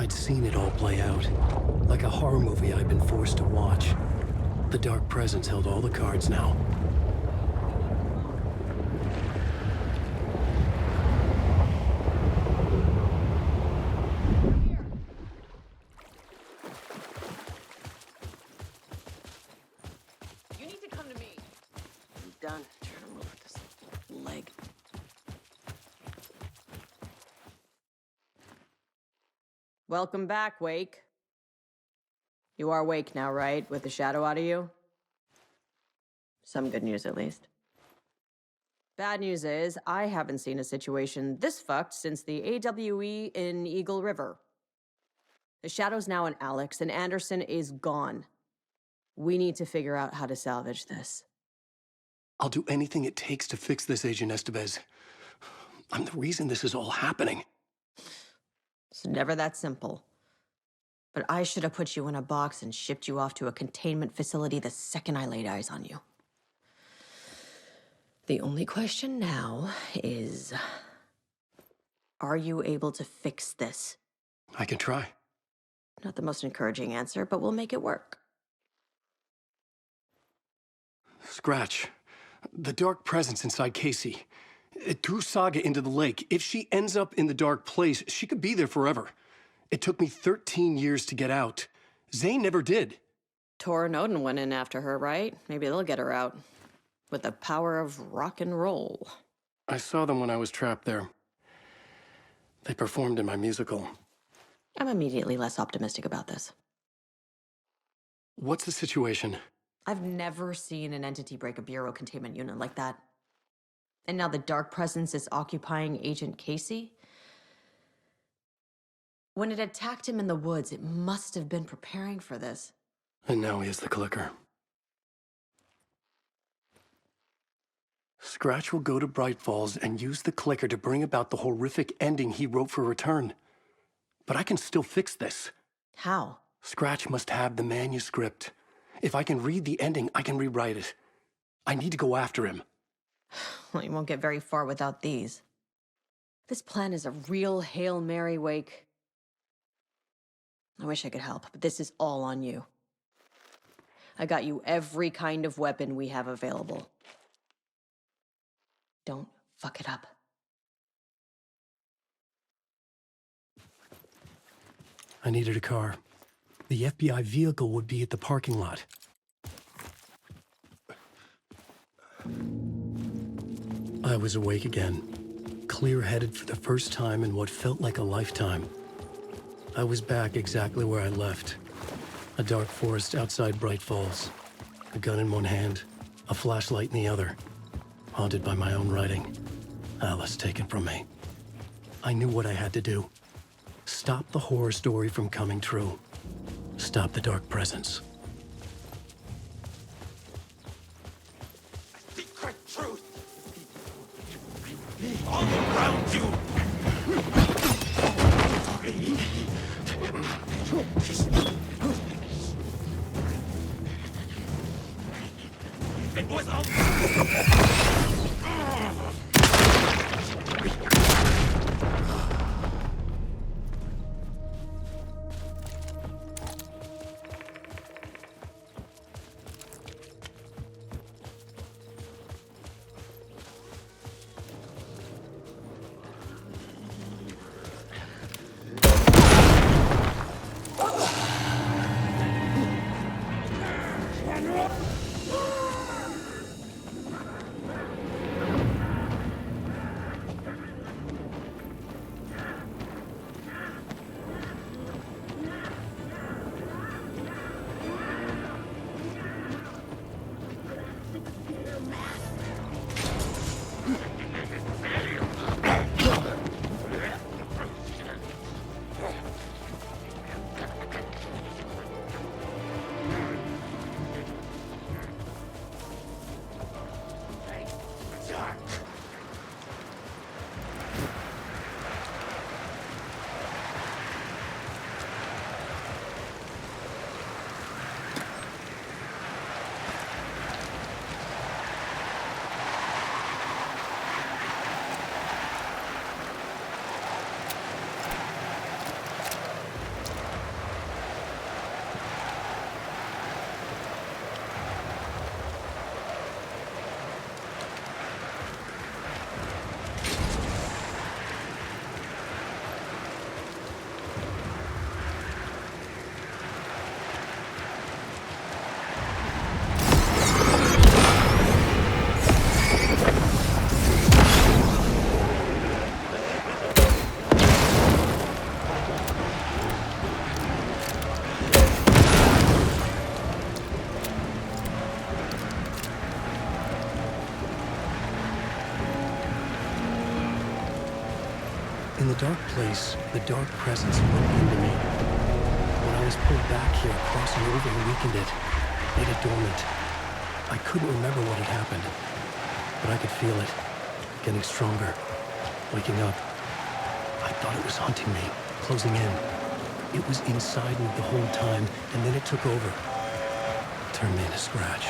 I'd seen it all play out. Like a horror movie I'd been forced to watch. The dark presence held all the cards now. You need to come to me. I'm done trying to move this leg. Welcome back, Wake. You are awake now, right? With the shadow out of you? Some good news, at least. Bad news is, I haven't seen a situation this fucked since the AWE in Eagle River. The shadow's now in Alex, and Anderson is gone. We need to figure out how to salvage this. I'll do anything it takes to fix this, Agent Estevez. I'm the reason this is all happening. It's never that simple. But I should have put you in a box and shipped you off to a containment facility the second I laid eyes on you. The only question now is, are you able to fix this? I can try. Not the most encouraging answer, but we'll make it work. Scratch. The dark presence inside Casey. It threw Saga into the lake. If she ends up in the dark place, she could be there forever. It took me 13 years to get out. Zane never did. Tor and Odin went in after her, right? Maybe they'll get her out. With the power of rock and roll. I saw them when I was trapped there. They performed in my musical. I'm immediately less optimistic about this. What's the situation? I've never seen an entity break a bureau containment unit like that. And now the dark presence is occupying Agent Casey? When it attacked him in the woods, it must have been preparing for this. And now he has the clicker. Scratch will go to Bright Falls and use the clicker to bring about the horrific ending he wrote for Return. But I can still fix this. How? Scratch must have the manuscript. If I can read the ending, I can rewrite it. I need to go after him. Well, you won't get very far without these. This plan is a real Hail Mary, Wake. I wish I could help, but this is all on you. I got you every kind of weapon we have available. Don't fuck it up. I needed a car. The FBI vehicle would be at the parking lot. I was awake again, clear-headed for the first time in what felt like a lifetime. I was back exactly where I left. A dark forest outside Bright Falls. A gun in one hand, a flashlight in the other. Haunted by my own writing. Alice taken from me. I knew what I had to do. Stop the horror story from coming true. Stop the dark presence. Secret truth all around you. It was all. the dark place, the dark presence broke into me. When I was pulled back here, crossing over weakened it, made it dormant. I couldn't remember what had happened, but I could feel it, getting stronger, waking up. I thought it was hunting me, closing in. It was inside me the whole time, and then it took over. Turned me into Scratch.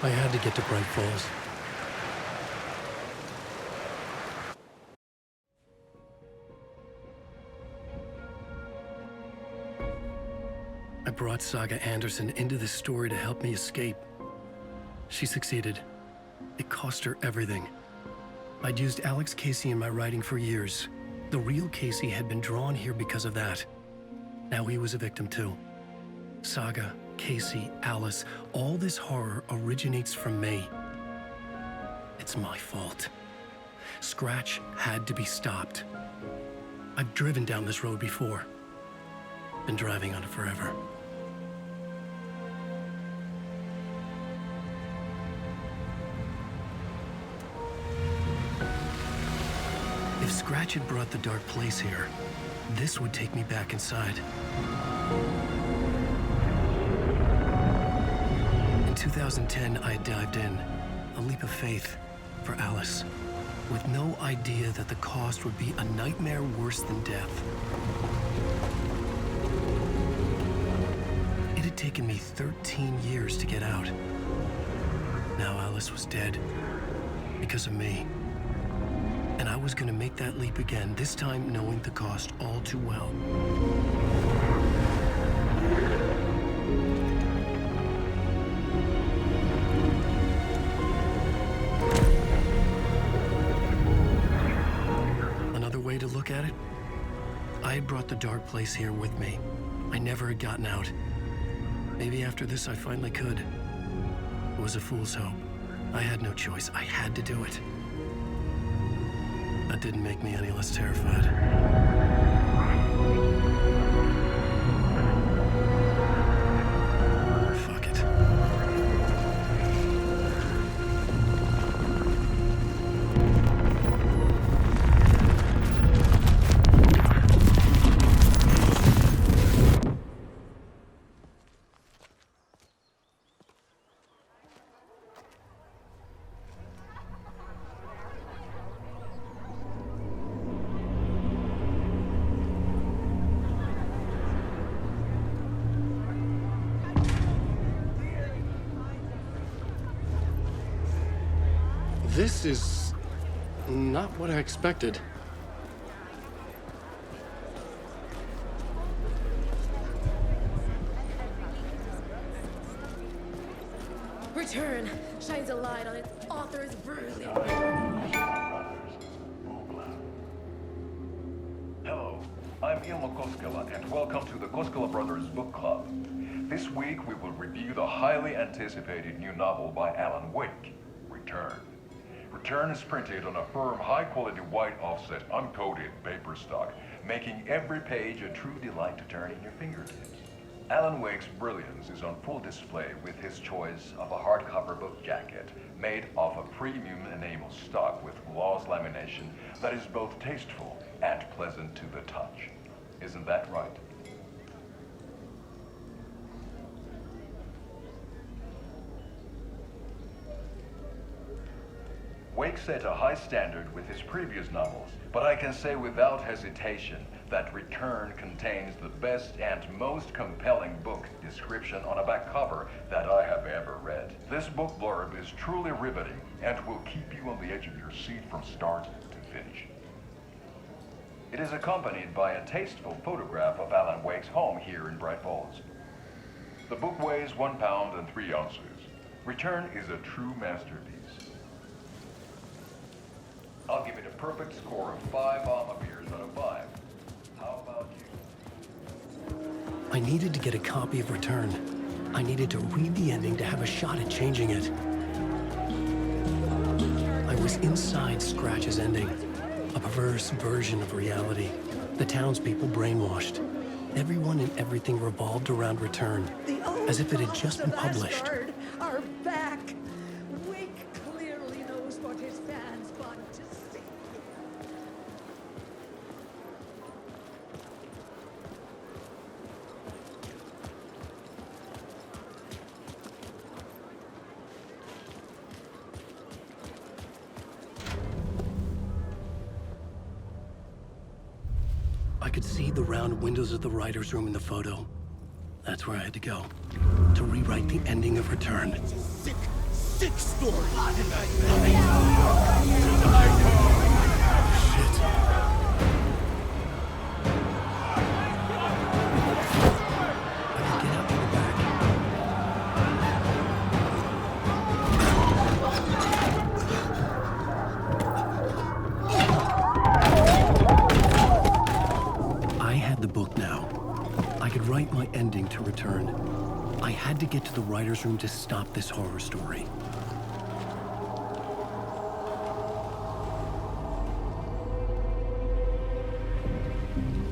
I had to get to Bright Falls. I brought Saga Anderson into this story to help me escape. She succeeded. It cost her everything. I'd used Alex Casey in my writing for years. The real Casey had been drawn here because of that. Now he was a victim too. Saga, Casey, Alice, all this horror originates from me. It's my fault. Scratch had to be stopped. I've driven down this road before. Been driving on it forever. If Scratch had brought the dark place here, this would take me back inside. In 2010, I had dived in, a leap of faith for Alice, with no idea that the cost would be a nightmare worse than death. It had taken me 13 years to get out. Now Alice was dead, because of me. And I was gonna make that leap again, this time knowing the cost all too well. Another way to look at it, I had brought the dark place here with me. I never had gotten out. Maybe after this I finally could. It was a fool's hope. I had no choice. I had to do it. That didn't make me any less terrified. Fuck it. This is not what I expected. Return shines a light on its author's brilliant. Hello, I'm Ilmo Koskela, and welcome to the Koskela Brothers Book Club. This week we will review the highly anticipated new novel by Alan Wake, Return. Return is printed on a firm, high-quality white offset, uncoated paper stock, making every page a true delight to turn in your fingertips. Alan Wake's brilliance is on full display with his choice of a hardcover book jacket made of a premium enamel stock with gloss lamination that is both tasteful and pleasant to the touch. Isn't that right? Wake set a high standard with his previous novels, but I can say without hesitation that Return contains the best and most compelling book description on a back cover that I have ever read. This book blurb is truly riveting and will keep you on the edge of your seat from start to finish. It is accompanied by a tasteful photograph of Alan Wake's home here in Bright Falls. The book weighs 1 pound and 3 ounces. Return is a true masterpiece. I'll give it a perfect score of 5 Alma beers out of 5. How about you? I needed to get a copy of Return. I needed to read the ending to have a shot at changing it. I was inside Scratch's ending, a perverse version of reality. The townspeople brainwashed. Everyone and everything revolved around Return, as if it had just been published. Are back. Wake clearly knows what his fans want to see. I could see the round windows of the writer's room in the photo. That's where I had to go, to rewrite the ending of Return. Sick, sick story. Shit. I could get out to the back. I had the book now. I could write my ending to Return. I had to get to the writer's room to stop this horror story.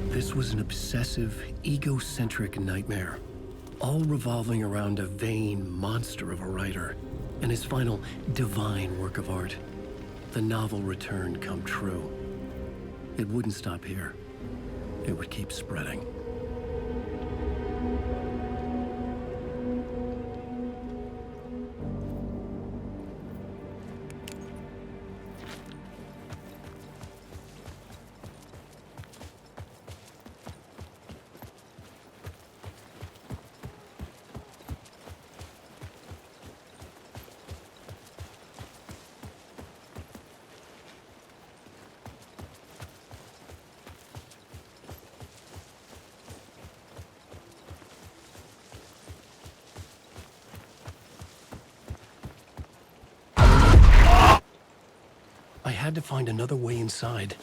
This was an obsessive, egocentric nightmare, all revolving around a vain monster of a writer and his final divine work of art, the novel Return come true. It wouldn't stop here. It would keep spreading. I had to find another way inside.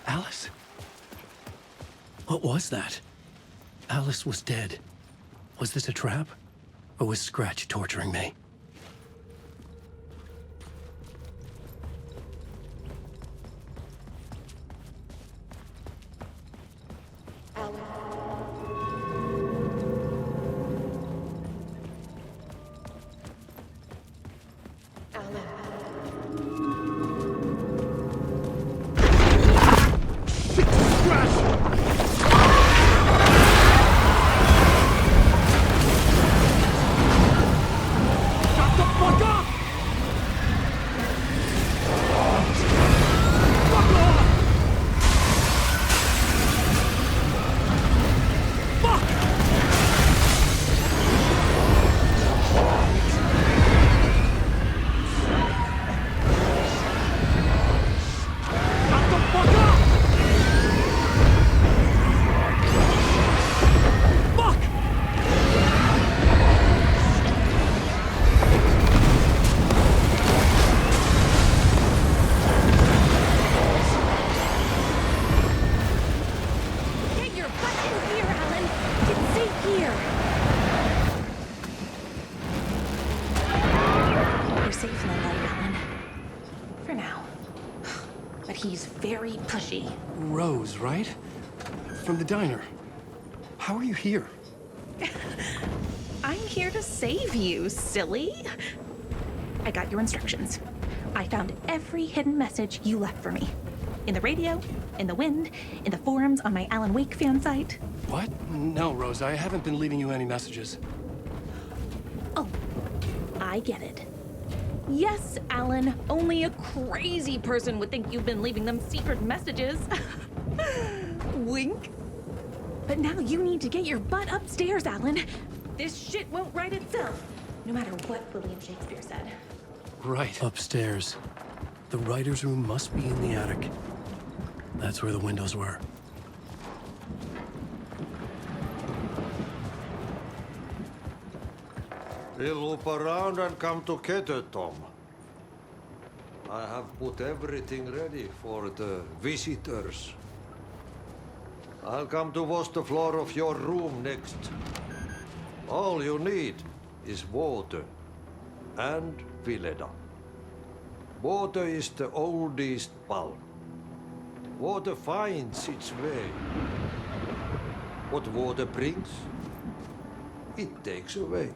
Alice? What was that? Alice was dead. Was this a trap? Or was Scratch torturing me? but he's very pushy. Rose, right? From the diner. How are you here? I'm here to save you, silly. I got your instructions. I found every hidden message you left for me. In the radio, in the wind, in the forums on my Alan Wake fan site. What? No, Rose, I haven't been leaving you any messages. Oh, I get it. Yes, Alan, only a crazy person would think you've been leaving them secret messages. Wink. But now you need to get your butt upstairs, Alan. This shit won't right itself, no matter what William Shakespeare said. Right. Upstairs. The writer's room must be in the attic. That's where the windows were. We'll loop around and come together, Tom. I have put everything ready for the visitors. I'll come to wash the floor of your room next. All you need is water and Vileda. Water is the oldest bulb. Water finds its way. What water brings, it takes away.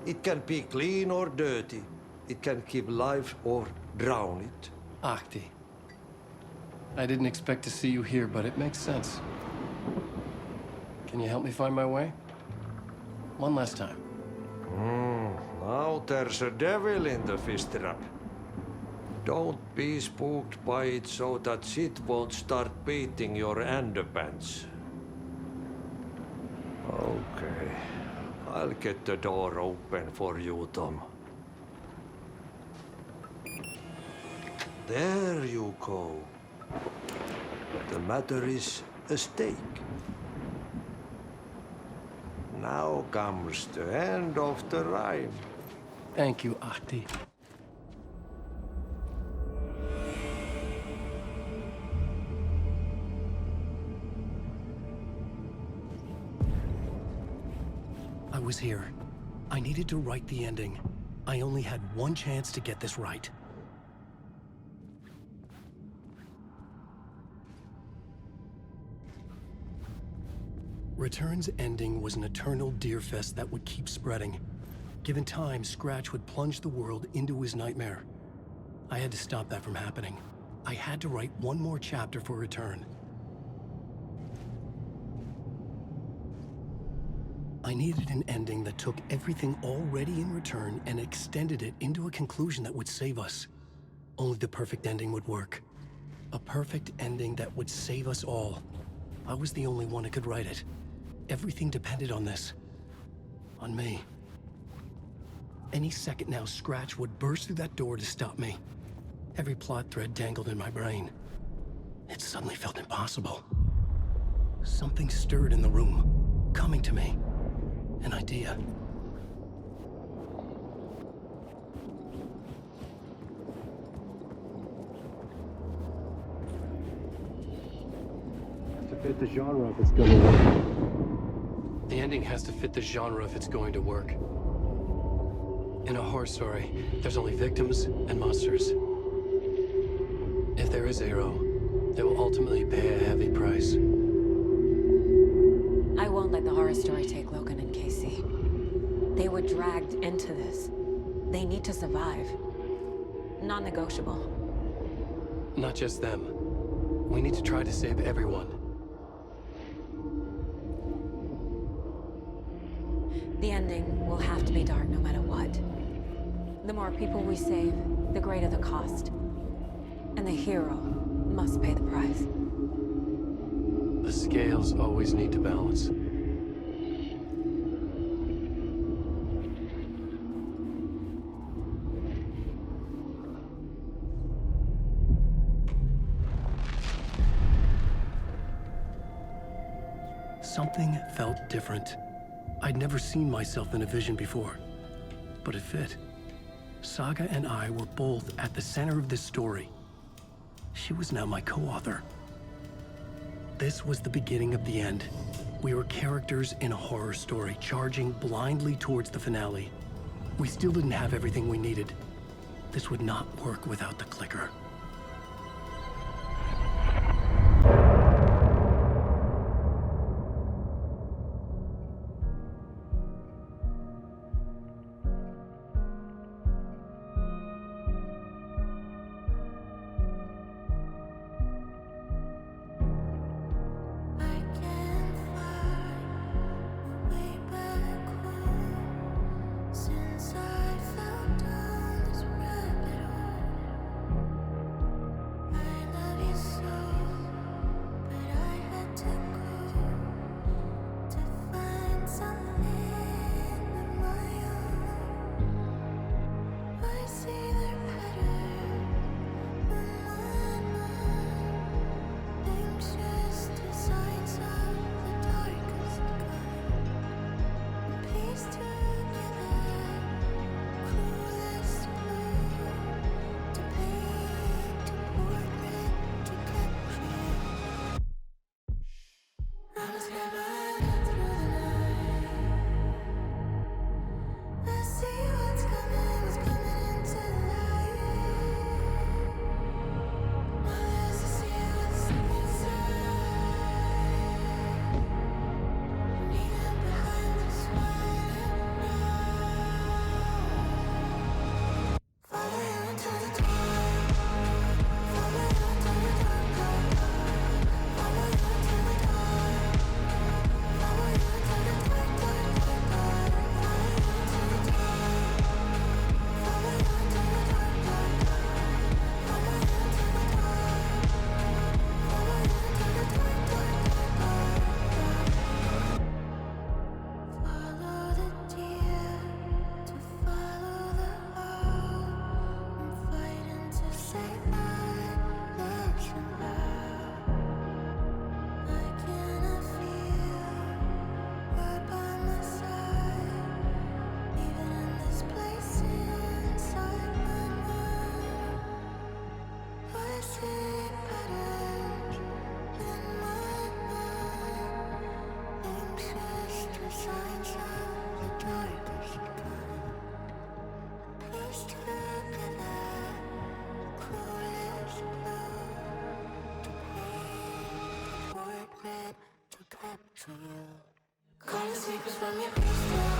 It can be clean or dirty. It can keep life or drown it. Ahti. I didn't expect to see you here, but it makes sense. Can you help me find my way? One last time. Now there's a devil in the fish trap. Don't be spooked by it so that shit won't start beating your underpants. Okay. I'll get the door open for you, Tom. There you go. The matter is a stake. Now comes the end of the rhyme. Thank you, Ahti. I was here. I needed to write the ending. I only had one chance to get this right. Return's ending was an eternal deerfest that would keep spreading. Given time, Scratch would plunge the world into his nightmare. I had to stop that from happening. I had to write one more chapter for Return. I needed an ending that took everything already in Return and extended it into a conclusion that would save us. Only the perfect ending would work. A perfect ending that would save us all. I was the only one who could write it. Everything depended on this. On me. Any second now, Scratch would burst through that door to stop me. Every plot thread dangled in my brain. It suddenly felt impossible. Something stirred in the room, coming to me. An idea. To fit the genre if it's going to work. The ending has to fit the genre if it's going to work. In a horror story, there's only victims and monsters. If there is a hero, they will ultimately pay a heavy price. I won't let the horror story take Logan and Casey. They were dragged into this. They need to survive. Non-negotiable. Not just them. We need to try to save everyone. The ending will have to be dark no matter what. The more people we save, the greater the cost. And the hero must pay the price. The scales always need to balance. Something felt different. I'd never seen myself in a vision before, but it fit. Saga and I were both at the center of this story. She was now my co-author. This was the beginning of the end. We were characters in a horror story, charging blindly towards the finale. We still didn't have everything we needed. This would not work without the clicker. Calling secrets from your crystal.